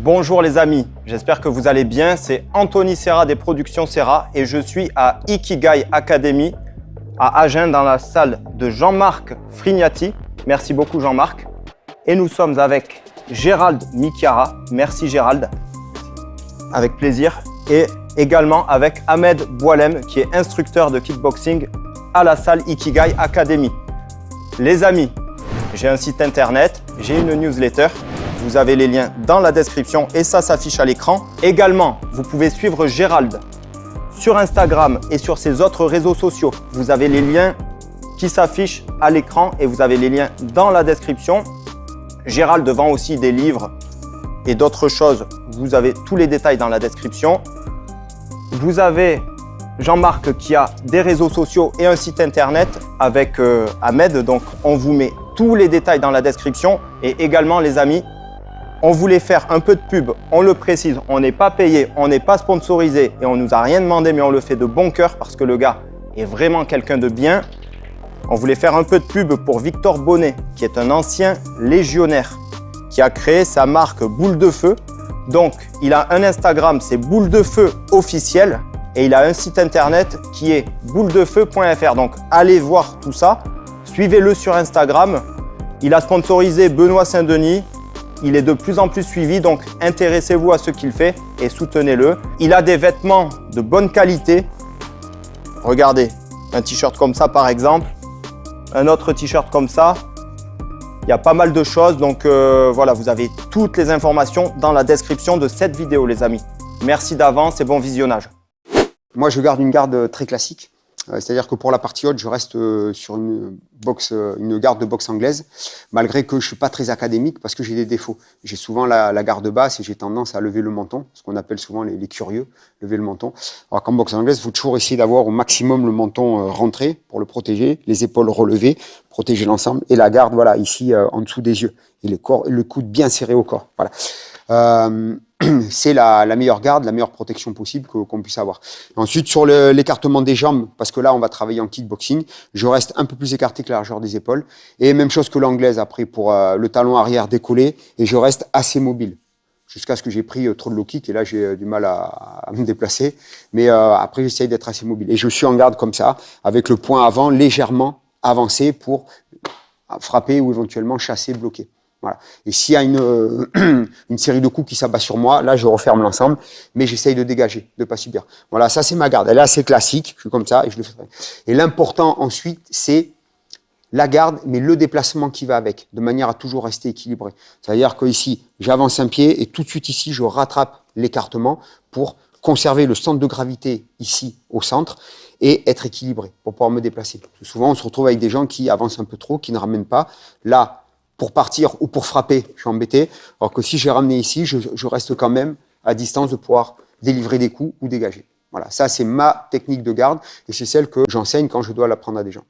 Bonjour les amis, j'espère que vous allez bien. C'est Anthony Serra des Productions Serra et je suis à Ikigai Academy à Agen dans la salle de Jean-Marc Frignati. Merci beaucoup Jean-Marc. Et nous sommes avec Gérald Michiara. Merci Gérald. Avec plaisir. Et également avec Ahmed Boualem qui est instructeur de kickboxing à la salle Ikigai Academy. Les amis, j'ai un site internet, j'ai une newsletter. Vous avez les liens dans la description et ça s'affiche à l'écran. Également, vous pouvez suivre Gérald sur Instagram et sur ses autres réseaux sociaux. Vous avez les liens qui s'affichent à l'écran et vous avez les liens dans la description. Gérald vend aussi des livres et d'autres choses. Vous avez tous les détails dans la description. Vous avez Jean-Marc qui a des réseaux sociaux et un site internet avec Ahmed. Donc, on vous met tous les détails dans la description. Et également, les amis, on voulait faire un peu de pub, on le précise, on n'est pas payé, on n'est pas sponsorisé et on ne nous a rien demandé, mais on le fait de bon cœur parce que le gars est vraiment quelqu'un de bien. On voulait faire un peu de pub pour Victor Bonnet, qui est un ancien légionnaire, qui a créé sa marque Boule de Feu. Donc, il a un Instagram, c'est Boule de Feu officiel, et il a un site internet qui est bouledefeu.fr. Donc, allez voir tout ça, suivez-le sur Instagram. Il a sponsorisé Benoît Saint-Denis. Il est de plus en plus suivi, donc intéressez-vous à ce qu'il fait et soutenez-le. Il a des vêtements de bonne qualité. Regardez, un t-shirt comme ça par exemple, un autre t-shirt comme ça. Il y a pas mal de choses, donc voilà, vous avez toutes les informations dans la description de cette vidéo, les amis. Merci d'avance et bon visionnage. Moi, je garde une garde très classique. C'est-à-dire que pour la partie haute, je reste sur une garde de boxe anglaise, malgré que je suis pas très académique parce que j'ai des défauts. J'ai souvent la garde basse et j'ai tendance à lever le menton, ce qu'on appelle souvent les curieux, lever le menton. Alors qu'en boxe anglaise, il faut toujours essayer d'avoir au maximum le menton rentré pour le protéger, les épaules relevées, protéger l'ensemble, et la garde, voilà, ici en dessous des yeux, et le coude bien serré au corps. Voilà. C'est la meilleure garde, la meilleure protection possible qu'on puisse avoir. Ensuite, sur l'écartement des jambes, parce que là, on va travailler en kickboxing, je reste un peu plus écarté que la largeur des épaules. Et même chose que l'anglaise, après, pour le talon arrière décollé, et je reste assez mobile. Jusqu'à ce que j'ai pris trop de low kick, et là, j'ai du mal à me déplacer. Mais après, j'essaye d'être assez mobile. Et je suis en garde comme ça, avec le poing avant légèrement avancé pour frapper ou éventuellement chasser, bloquer. Voilà. Et s'il y a une série de coups qui s'abat sur moi, là, je referme l'ensemble, mais j'essaye de dégager, de pas subir. Voilà, ça, c'est ma garde. Elle est assez classique, je suis comme ça et je le fais. Et l'important, ensuite, c'est la garde, mais le déplacement qui va avec, de manière à toujours rester équilibré. C'est-à-dire qu'ici, j'avance un pied et tout de suite, ici, je rattrape l'écartement pour conserver le centre de gravité ici, au centre, et être équilibré pour pouvoir me déplacer. Parce que souvent, on se retrouve avec des gens qui avancent un peu trop, qui ne ramènent pas. Là, pour partir ou pour frapper, je suis embêté. Alors que si j'ai ramené ici, je reste quand même à distance de pouvoir délivrer des coups ou dégager. Voilà, ça c'est ma technique de garde et c'est celle que j'enseigne quand je dois l'apprendre à des gens.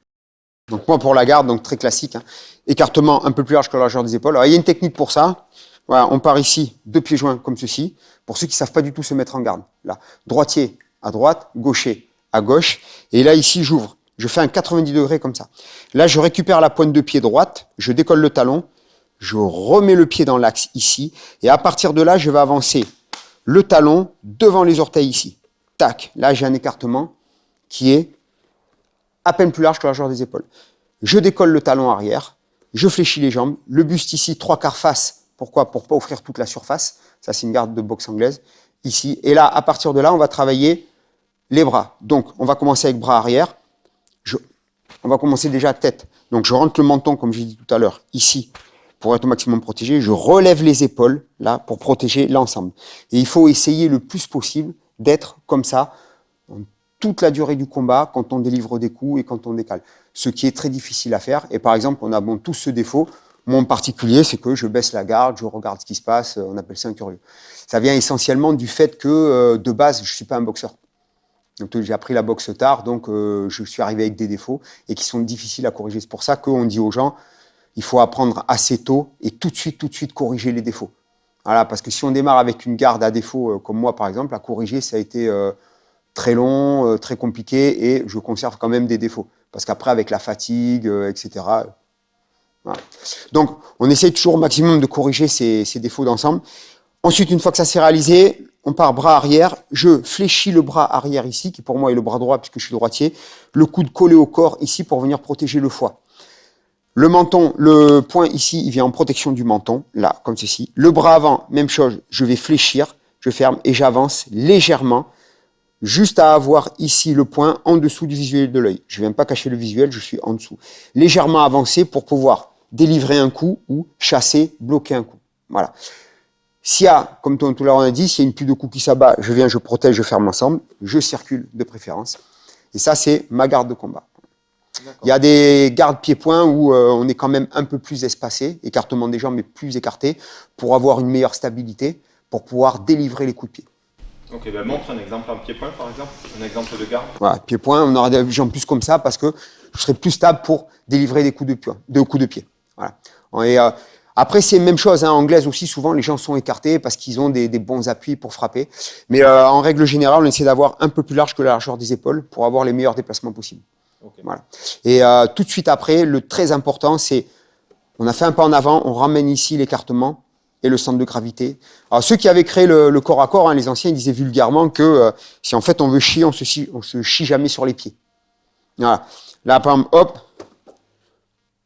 Donc moi pour la garde, donc très classique, hein, écartement un peu plus large que la largeur des épaules. Alors il y a une technique pour ça. Voilà, on part ici, deux pieds joints comme ceci. Pour ceux qui savent pas du tout se mettre en garde. Là, droitier à droite, gaucher à gauche. Et là ici j'ouvre. Je fais un 90 degrés comme ça. Là, je récupère la pointe de pied droite, je décolle le talon, je remets le pied dans l'axe ici, et à partir de là, je vais avancer le talon devant les orteils ici. Tac, là, j'ai un écartement qui est à peine plus large que la largeur des épaules. Je décolle le talon arrière, je fléchis les jambes, le buste ici, 3/4 face. Pourquoi? Pour pas offrir toute la surface. Ça, c'est une garde de boxe anglaise. Ici, et là, à partir de là, on va travailler les bras. Donc, on va commencer avec bras arrière. On va commencer déjà tête. Donc, je rentre le menton, comme j'ai dit tout à l'heure, ici, pour être au maximum protégé. Je relève les épaules, là, pour protéger l'ensemble. Et il faut essayer le plus possible d'être comme ça, toute la durée du combat, quand on délivre des coups et quand on décale. Ce qui est très difficile à faire. Et par exemple, on a tous ce défaut. Moi, en particulier, c'est que je baisse la garde, je regarde ce qui se passe. On appelle ça un curieux. Ça vient essentiellement du fait que, de base, je suis pas un boxeur. Donc, j'ai appris la boxe tard, donc je suis arrivé avec des défauts et qui sont difficiles à corriger. C'est pour ça qu'on dit aux gens, il faut apprendre assez tôt et tout de suite corriger les défauts. Voilà, parce que si on démarre avec une garde à défaut, comme moi par exemple, à corriger, ça a été très long, très compliqué et je conserve quand même des défauts. Parce qu'après, avec la fatigue, etc. Voilà. Donc, on essaye toujours au maximum de corriger ces défauts d'ensemble. Ensuite, une fois que ça s'est réalisé, on part bras arrière. Je fléchis le bras arrière ici, qui pour moi est le bras droit puisque je suis droitier. Le coude collé au corps ici pour venir protéger le foie. Le menton, le point ici, il vient en protection du menton, là, comme ceci. Le bras avant, même chose, je vais fléchir, je ferme et j'avance légèrement, juste à avoir ici le point en dessous du visuel de l'œil. Je ne viens pas cacher le visuel, je suis en dessous. Légèrement avancé pour pouvoir délivrer un coup ou chasser, bloquer un coup. Voilà. S'il y a, comme tout à l'heure on a dit, s'il y a une pluie de coups qui s'abat, je viens, je protège, je ferme ensemble, je circule de préférence. Et ça, c'est ma garde de combat. Il y a des gardes pieds-points où on est quand même un peu plus espacé, écartement des jambes mais plus écarté, pour avoir une meilleure stabilité, pour pouvoir délivrer les coups de pied. Ok, ben montre un exemple en pied-point par exemple, un exemple de garde. Voilà, pied-point, on aura des jambes plus comme ça parce que je serai plus stable pour délivrer des coups de pied. Voilà. Et, après, c'est la même chose, hein, en anglaise aussi, souvent les gens sont écartés parce qu'ils ont des bons appuis pour frapper. Mais en règle générale, on essaie d'avoir un peu plus large que la largeur des épaules pour avoir les meilleurs déplacements possibles. Okay. Voilà. Et tout de suite après, le très important, c'est on a fait un pas en avant, on ramène ici l'écartement et le centre de gravité. Alors ceux qui avaient créé le corps à corps, hein, les anciens, ils disaient vulgairement que si en fait on veut chier, on se chie jamais sur les pieds. Voilà. Là, par exemple, hop,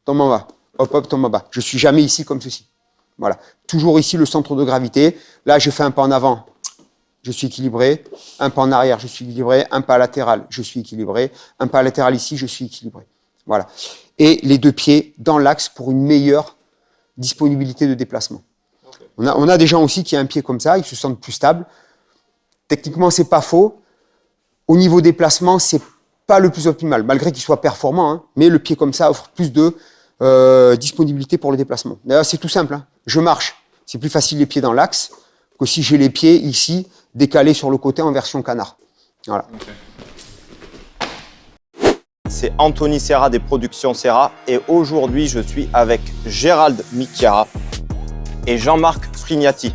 tombe en bas. Hop, hop, tombe en bas. Je suis jamais ici comme ceci. Voilà. Toujours ici le centre de gravité. Là, je fais un pas en avant. Je suis équilibré, un pas en arrière, je suis équilibré, un pas latéral, je suis équilibré, un pas latéral ici, je suis équilibré. Voilà. Et les deux pieds dans l'axe pour une meilleure disponibilité de déplacement. Okay. On a des gens aussi qui ont un pied comme ça, ils se sentent plus stables. Techniquement, c'est pas faux. Au niveau déplacement, c'est pas le plus optimal, malgré qu'il soit performant, hein, mais le pied comme ça offre plus de disponibilité pour le déplacement. D'ailleurs, c'est tout simple. Hein. Je marche, c'est plus facile les pieds dans l'axe que si j'ai les pieds ici, décalé sur le côté en version canard. Voilà. Okay. C'est Anthony Serra des Productions Serra et aujourd'hui je suis avec Gérald Michiara et Jean-Marc Frignati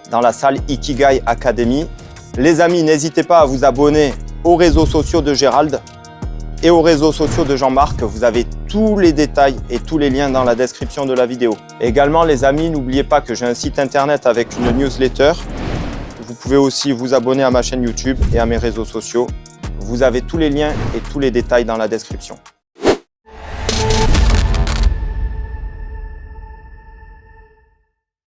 dans la salle Ikigai Academy. Les amis, n'hésitez pas à vous abonner aux réseaux sociaux de Gérald et aux réseaux sociaux de Jean-Marc. Vous avez tous les détails et tous les liens dans la description de la vidéo. Également les amis, n'oubliez pas que j'ai un site internet avec une newsletter. Vous pouvez aussi vous abonner à ma chaîne YouTube et à mes réseaux sociaux. Vous avez tous les liens et tous les détails dans la description.